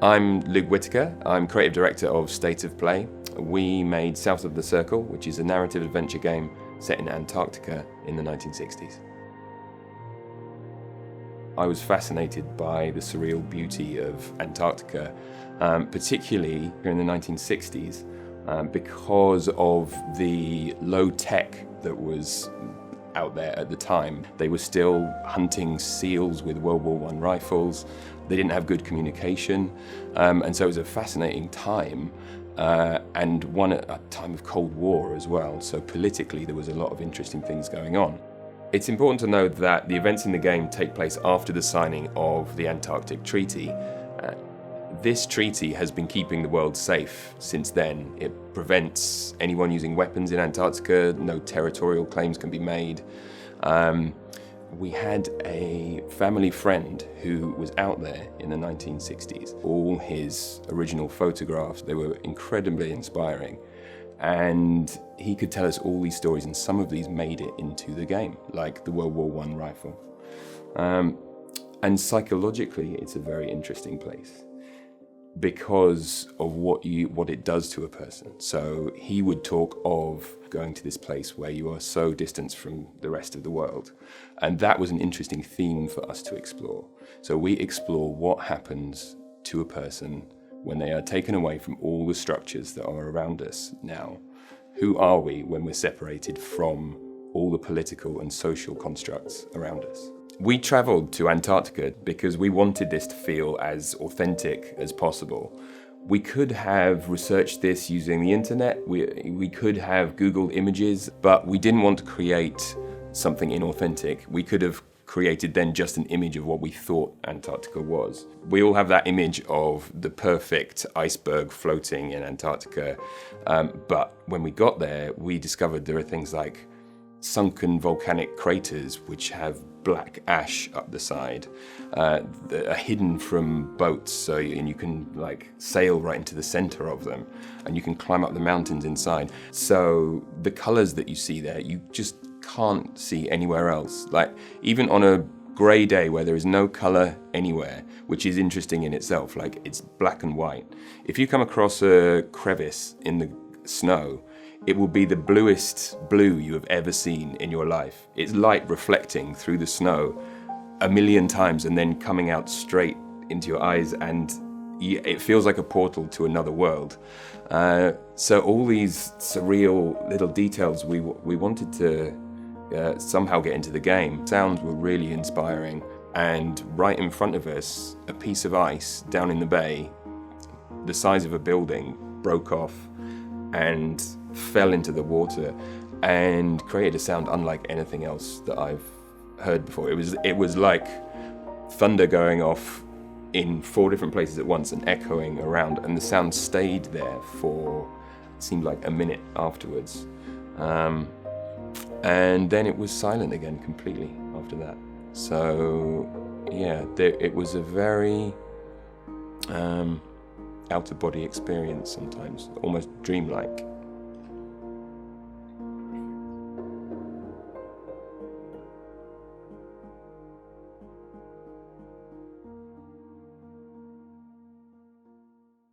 I'm Luke Whittaker. I'm creative director of State of Play. We made South of the Circle, which is a narrative adventure game set in Antarctica in the 1960s. I was fascinated by the surreal beauty of Antarctica, particularly in the 1960s, because of the low tech that was out there at the time. They were still hunting seals with World War I rifles. They didn't have good communication, and so it was a fascinating time, and one at a time of Cold War as well. So politically, there was a lot of interesting things going on. It's important to note that the events in the game take place after the signing of the Antarctic Treaty. This treaty has been keeping the world safe since then. It prevents anyone using weapons in Antarctica. No territorial claims can be made. We had a family friend who was out there in the 1960s. All his original photographs, they were incredibly inspiring. And he could tell us all these stories, and some of these made it into the game, like the World War I rifle. And psychologically, it's a very interesting place because of what it does to a person. So he would talk of going to this place where you are so distanced from the rest of the world. And that was an interesting theme for us to explore. So we explore what happens to a person when they are taken away from all the structures that are around us now. Who are we when we're separated from all the political and social constructs around us? We traveled to Antarctica because we wanted this to feel as authentic as possible. We could have researched this using the internet, we could have Googled images, but we didn't want to create something inauthentic. We could have created then just an image of what we thought Antarctica was. We all have that image of the perfect iceberg floating in Antarctica, but when we got there, we discovered there are things like sunken volcanic craters which have black ash up the side, that are hidden from boats, and you can sail right into the center of them, and you can climb up the mountains inside. So the colors that you see there, you just can't see anywhere else. Even on a grey day where there is no color anywhere, which is interesting in itself, it's black and white. If you come across a crevice in the snow, it will be the bluest blue you have ever seen in your life. It's light reflecting through the snow 1,000,000 times and then coming out straight into your eyes, and it feels like a portal to another world. So all these surreal little details we wanted to somehow get into the game. Sounds were really inspiring, and right in front of us, a piece of ice down in the bay, the size of a building, broke off and fell into the water and created a sound unlike anything else that I've heard before. It was like thunder going off in 4 different places at once and echoing around, and the sound stayed there for, it seemed like a minute afterwards. And then it was silent again completely after that. So yeah, it was a very out-of-body experience sometimes, almost dreamlike.